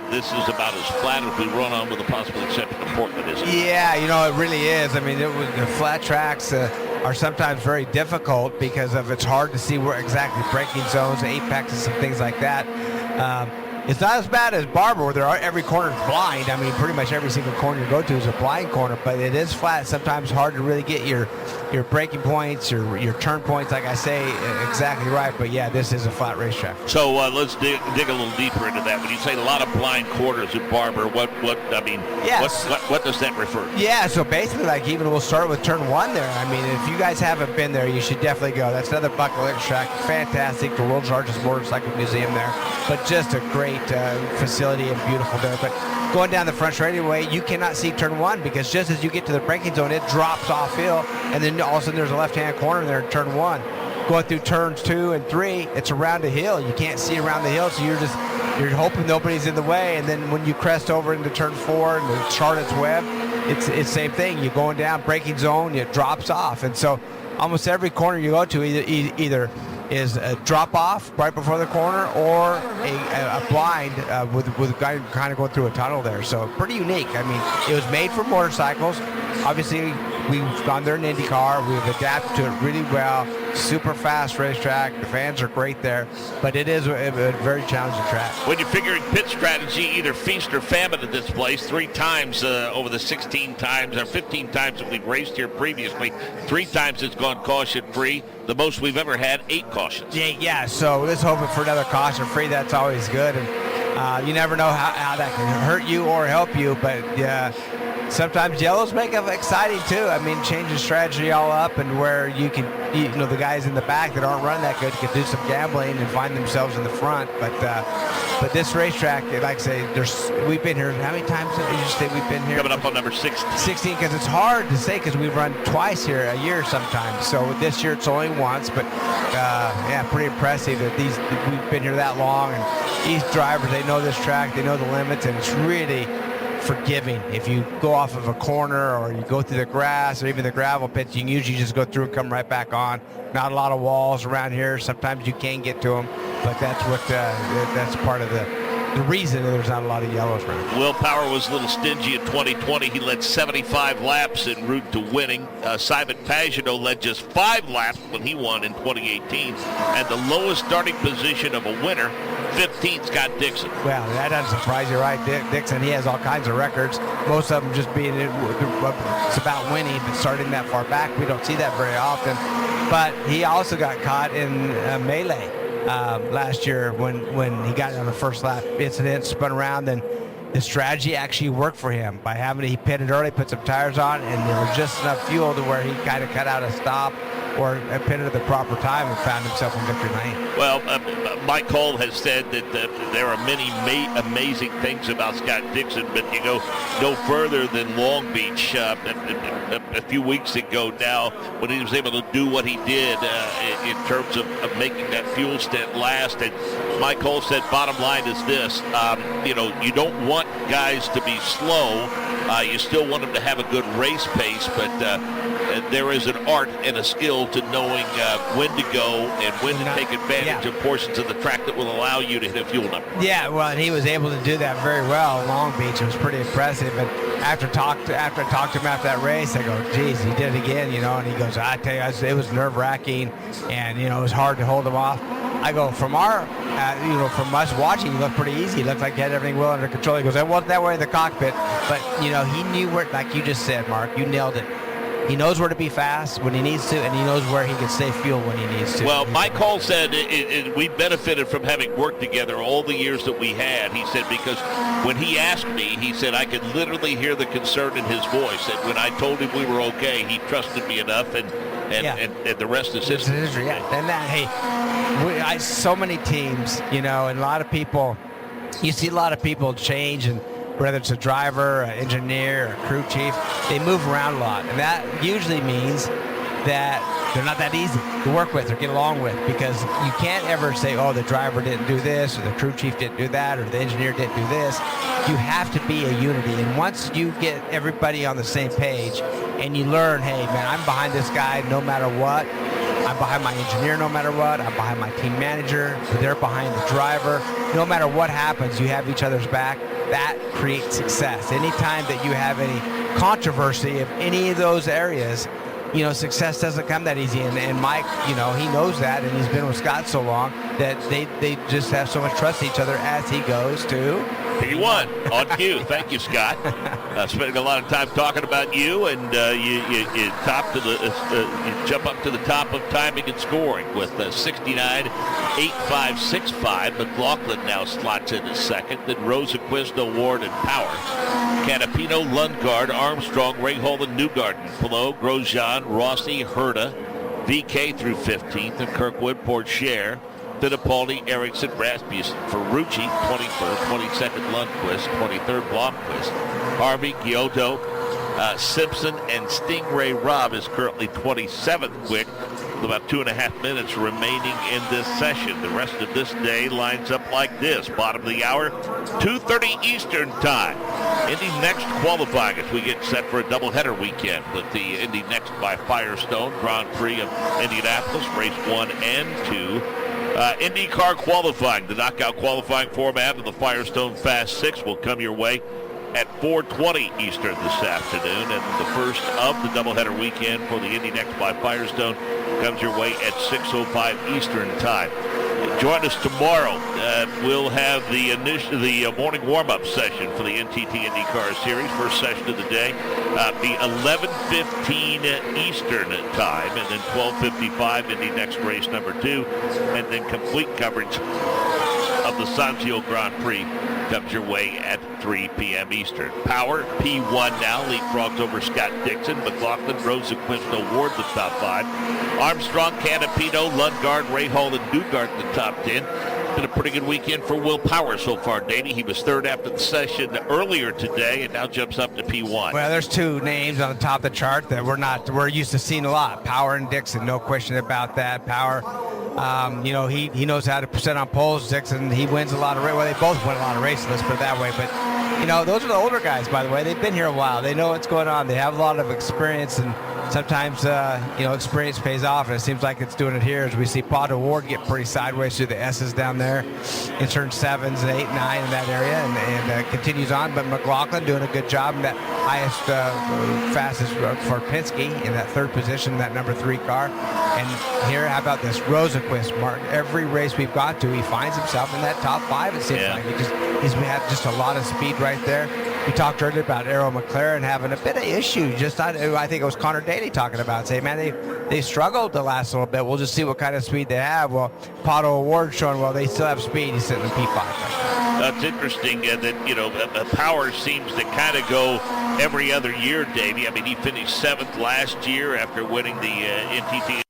this is about as flat as we run on, with the possible exception of Portland, isn't it? Yeah, it really is. I mean, the flat tracks are sometimes very difficult because it's hard to see where exactly braking zones, apexes, and things like that. It's not as bad as Barber, where every corner is blind. I mean, pretty much every single corner you go to is a blind corner, but it is flat. Sometimes hard to really get your braking points, your turn points, like I say, exactly right. But yeah, this is a flat racetrack. So let's dig a little deeper into that. When you say a lot of blind corners at Barber, what does that refer to? Yeah, so basically, even we'll start with turn 1 there. I mean, if you guys haven't been there, you should definitely go. That's another bucket list track. Fantastic, the world's largest motorcycle museum there, but just a great facility and beautiful there. But going down the front straightaway, you cannot see turn 1 because just as you get to the braking zone, it drops off hill, and then all of a sudden there's a left-hand corner there in turn 1. Going through turns 2 and 3, it's around a hill. You can't see around the hill, so you're hoping nobody's in the way. And then when you crest over into turn 4 and the Charlotte's Web, it's same thing. You're going down braking zone, it drops off, and so almost every corner you go to either is a drop off right before the corner or a blind with a guy kind of going through a tunnel there. So pretty unique. I mean, it was made for motorcycles. Obviously, we've gone there in INDYCAR. We've adapted to it really well. Super fast racetrack. The fans are great there, but it is a very challenging track. When you're figuring pit strategy, either feast or famine at this place, 3 times over the 16 times or 15 times that we've raced here previously, 3 times it's gone caution-free. The most we've ever had, 8 cautions. Yeah, so let's hope for another caution-free. That's always good. And you never know how that can hurt you or help you, but sometimes yellows make it exciting too. I mean, change the strategy all up, and where you can, the guys in the back that aren't running that good can do some gambling and find themselves in the front. But this racetrack, like I say, we've been here. How many times did you say we've been here? Coming up on number 16. 16, because it's hard to say because we run twice here a year sometimes. So this year it's only once, but pretty impressive that we've been here that long. And these drivers, they know this track, they know the limits, and it's really forgiving. If you go off of a corner or you go through the grass or even the gravel pits, you can usually just go through and come right back on. Not a lot of walls around here. Sometimes you can get to them, but that's part of the reason there's not a lot of yellows around. Will Power was a little stingy in 2020. He led 75 laps en route to winning. Simon Pagenaud led just 5 laps when he won in 2018. And the lowest starting position of a winner, 15th, Scott Dixon. Well, that doesn't surprise you, right? Dixon, he has all kinds of records. Most of them just being, it's about winning, but starting that far back, we don't see that very often. But he also got caught in a melee last year when he got on the first lap incident, spun around, and the strategy actually worked for him by he pitted early, put some tires on, and there was just enough fuel to where he kind of cut out a stop or pitted at the proper time and found himself in victory lane. Well, Mike Cole has said that there are many amazing things about Scott Dixon, but you go no further than Long Beach a few weeks ago now when he was able to do what he did in terms of making that fuel stint last. And Mike Cole said bottom line is this, you don't want guys to be slow. You still want them to have a good race pace, but there is an art and a skill to knowing when to go and when to take advantage of portions of the track that will allow you to hit a fuel number. Yeah, well, and he was able to do that very well in Long Beach. It was pretty impressive. And after I talked to him after that race, I go, geez, he did it again, and he goes, I tell you, it was nerve-wracking, and, it was hard to hold him off. I go, from from us watching, he looked pretty easy. He looked like he had everything well under control. He goes, it wasn't that way in the cockpit. But, he knew where, like you just said, Mark, you nailed it. He knows where to be fast when he needs to, and he knows where he can save fuel when he needs to. Well, Mike Cole said we benefited from having worked together all the years that we had. He said because when he asked me, he said I could literally hear the concern in his voice. And when I told him we were okay, he trusted me enough, and the rest is history. Yeah, and that, so many teams, and a lot of people, you see a lot of people change, and whether it's a driver, an engineer, a crew chief, they move around a lot. And that usually means that they're not that easy to work with or get along with, because you can't ever say, oh, the driver didn't do this, or the crew chief didn't do that, or the engineer didn't do this. You have to be a unity. And once you get everybody on the same page and you learn, hey, man, I'm behind this guy no matter what. I'm behind my engineer no matter what. I'm behind my team manager. They're behind the driver. No matter what happens, you have each other's back. That creates success. Anytime that you have any controversy of any of those areas, success doesn't come that easy. And Mike, he knows that, and he's been with Scott so long that they just have so much trust in each other as he goes to P1 on cue. Thank you, Scott. Spending a lot of time talking about you, and you jump up to the top of timing and scoring with 69.8565. McLaughlin now slots in as second. Then Rosenquist, Ward, and Power. Canapino, Lundgaard, Armstrong, Rahal, and Newgarden. Pillow, Grosjean, Rossi, Herta, VK through 15th, and Kirkwood, Porcher, Fittipaldi, Ericsson, Rasmussen, Ferrucci, 21st, 22nd, Lundquist, 23rd, Blomqvist, Harvey, Giotto, Simpson, and Stingray Robb is currently 27th quick, with about 2.5 minutes remaining in this session. The rest of this day lines up like this. Bottom of the hour, 2:30 Eastern time. Indy Next qualifying as we get set for a doubleheader weekend with the Indy Next by Firestone Grand Prix of Indianapolis, race 1 and 2. IndyCar qualifying, the knockout qualifying format of the Firestone Fast 6 will come your way at 4:20 Eastern this afternoon, and the first of the doubleheader weekend for the Indy Next by Firestone comes your way at 6:05 Eastern time. Join us tomorrow. We'll have the morning warm-up session for the NTT IndyCar Series, first session of the day, be 11:15 Eastern time, and then 12:55 Indy Next race number 2, and then complete coverage of the Sanzio Grand Prix comes your way at 3 p.m. Eastern. Power, P1 now, leapfrogs over Scott Dixon, McLaughlin, Rosenquist, Ward, the top 5. Armstrong, Canapino, Lundgaard, Rahal, and Newgarden, the top 10. Been a pretty good weekend for Will Power so far, Danny. He was third after the session earlier today and now jumps up to P1. Well, there's two names on the top of the chart that we're used to seeing a lot. Power and Dixon, no question about that. Power, he knows how to present on poles. Dixon, he wins a lot of races. Well, they both win a lot of races, let's put it that way. But, those are the older guys, by the way. They've been here a while. They know what's going on. They have a lot of experience, and sometimes, experience pays off, and it seems like it's doing it here as we see Pato Ward get pretty sideways through the S's down there in turn 7s and 8, 9 in that area, and continues on. But McLaughlin doing a good job in that highest, fastest for Penske in that third position, in that number 3 car. And here, how about this? Rosenquist, Mark, every race we've got to, he finds himself in that top 5, it seems like. He's had just a lot of speed right there. We talked earlier about Arrow McLaren having a bit of issue. I think it was Connor Daly talking about, saying, man, they struggled the last little bit. We'll just see what kind of speed they have. Well, Pato Ward showing, well, they still have speed. He's sitting in P5. It's interesting that, Power seems to kind of go every other year, Davey. I mean, he finished 7th last year after winning the NTT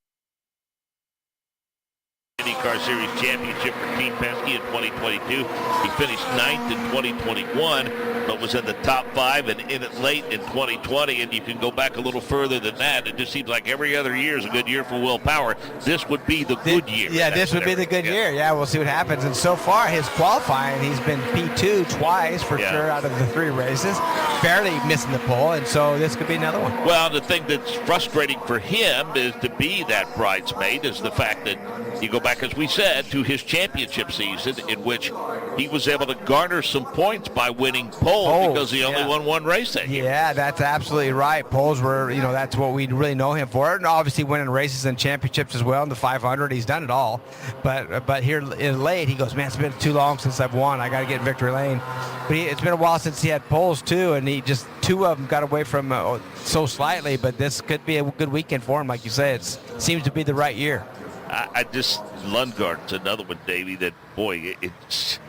INDYCAR Series Championship for Team Penske in 2022. He finished 9th in 2021, but was in the top 5 and in it late in 2020. And you can go back a little further than that. It just seems like every other year is a good year for Will Power. This would be the good year. Yeah, this would be the good year. Yeah, we'll see what happens. And so far, his qualifying, he's been P2 twice for sure out of the 3 races, barely missing the pole. And so this could be another one. Well, the thing that's frustrating for him is to be that bridesmaid is the fact that you go back, as we said, to his championship season in which he was able to garner some points by winning pole because he only won 1 race that year. Yeah, that's absolutely right. Poles were, that's what we really know him for. And obviously winning races and championships as well in the 500. He's done it all. But here in late, he goes, man, it's been too long since I've won. I got to get in victory lane. But it's been a while since he had poles, too, and he just 2 of them got away from so slightly. But this could be a good weekend for him. Like you say, it seems to be the right year. I just, Lundgaard's another one, Davey, that, boy, it's,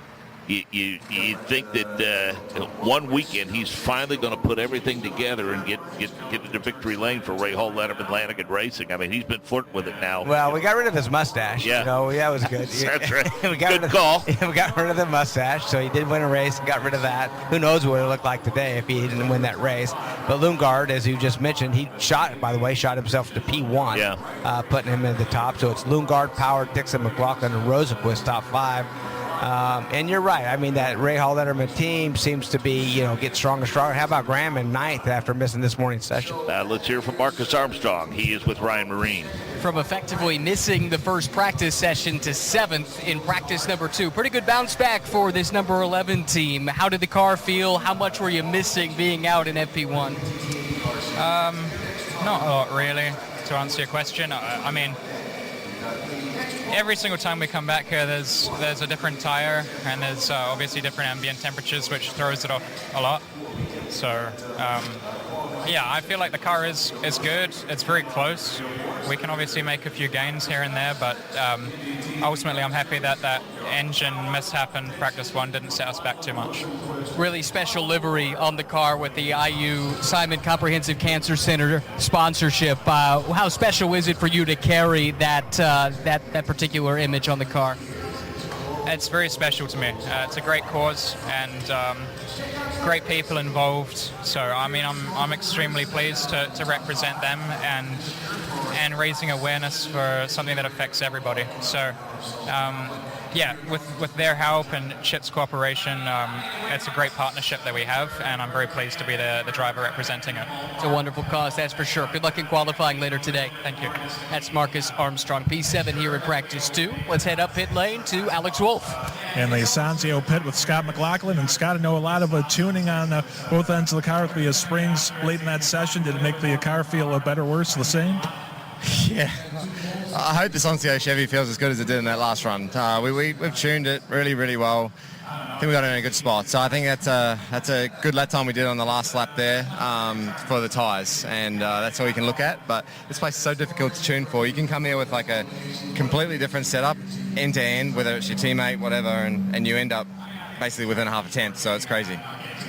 you think that one weekend he's finally going to put everything together and get into victory lane for Ray Hall, Letterman, Lanigan Racing. I mean, he's been flirting with it now. Well, we got rid of his mustache. Yeah. That was good. That's right. Good call. We got rid of the mustache, so he did win a race and got rid of that. Who knows what it looked like today if he didn't win that race. But Lundgaard, as you just mentioned, he shot himself to P1, putting him in the top. So it's Lundgaard, Power, Dixon, McLaughlin, and Rosenquist top 5. And you're right. I mean, that Ray Hall Letterman team seems to be, get stronger and stronger. How about Graham in 9th after missing this morning's session? Let's hear from Marcus Armstrong. He is with Ryan Marine. From effectively missing the first practice session to 7th in practice number 2. Pretty good bounce back for this number 11 team. How did the car feel? How much were you missing being out in FP1? Not a lot, really, to answer your question. I mean, every single time we come back here, there's a different tire, and there's obviously different ambient temperatures, which throws it off a lot. So, I feel like the car is good. It's very close. We can obviously make a few gains here and there, but ultimately I'm happy that engine mishap in practice 1 didn't set us back too much. Really special livery on the car with the IU Simon Comprehensive Cancer Center sponsorship. How special is it for you to carry that particular image on the car? It's very special to me. It's a great cause and great people involved. So I mean, I'm extremely pleased to represent them and raising awareness for something that affects everybody. So with their help and Chip's cooperation, it's a great partnership that we have, and I'm very pleased to be the driver representing it. It's a wonderful cause, that's for sure. Good luck in qualifying later today. Thank you. That's Marcus Armstrong, P7 here in practice 2. Let's head up pit lane to Alex Wolf. In the Sanzio pit with Scott McLaughlin. And Scott, I know a lot of tuning on both ends of the car with the springs late in that session. Did it make the car feel better, worse, the same? Yeah. I hope the Sanzio Chevy feels as good as it did in that last run. We've tuned it really, really well. I think we got it in a good spot. So I think that's a good lap time we did on the last lap there for the tyres, and that's all you can look at. But this place is so difficult to tune for. You can come here with like a completely different setup, end to end, whether it's your teammate, whatever, and you end up basically within a half a tenth. So it's crazy.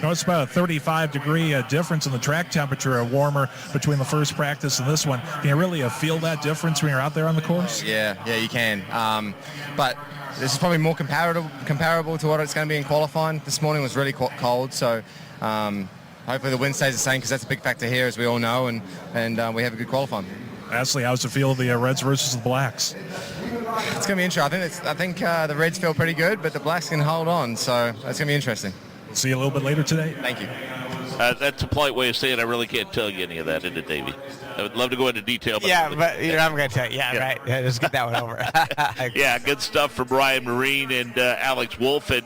It's about a 35-degree difference in the track temperature, warmer between the first practice and this one. Can you really feel that difference when you're out there on the course? Yeah, you can. But this is probably more comparable to what it's going to be in qualifying. This morning was really cold, so hopefully the wind stays the same because that's a big factor here, as we all know, and we have a good qualifying. Lastly, how's it feel, the Reds versus the Blacks? It's going to be interesting. I think the Reds feel pretty good, but the Blacks can hold on, so it's going to be interesting. See you a little bit later today. Thank you. That's a polite way of saying I really can't tell you any of that, isn't it, Davey? I would love to go into detail. But but I'm going to tell you. Yeah, right. Yeah, just get that one over. Yeah, good stuff from Brian Marine and Alex Wolf, and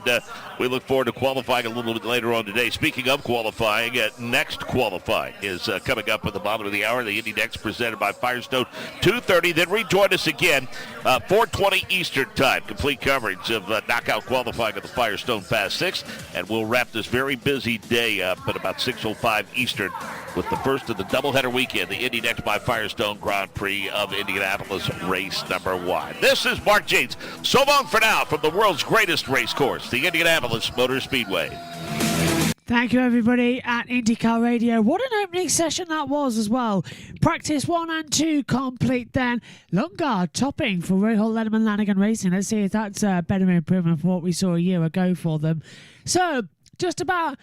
we look forward to qualifying a little bit later on today. Speaking of qualifying, next qualifying is coming up at the bottom of the hour. The Indy Next presented by Firestone, 2:30. Then rejoin us again, 4:20 Eastern Time. Complete coverage of knockout qualifying at the Firestone Fast 6, and we'll wrap this very busy day up at about about 6:05 Eastern with the first of the doubleheader weekend, the Indy Next by Firestone Grand Prix of Indianapolis, race number 1. This is Mark James. So long for now from the world's greatest race course, the Indianapolis Motor Speedway. Thank you, everybody at INDYCAR Radio. What an opening session that was as well. Practice 1 and 2 complete then. Lungard topping for Rahal, Letterman, Lanigan Racing. Let's see if that's a better improvement from what we saw a year ago for them. So, just about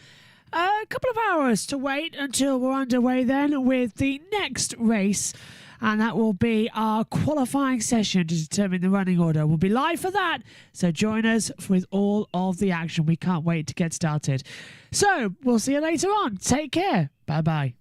a couple of hours to wait until we're underway then with the next race. And that will be our qualifying session to determine the running order. We'll be live for that, so join us with all of the action. We can't wait to get started. So, we'll see you later on. Take care. Bye-bye.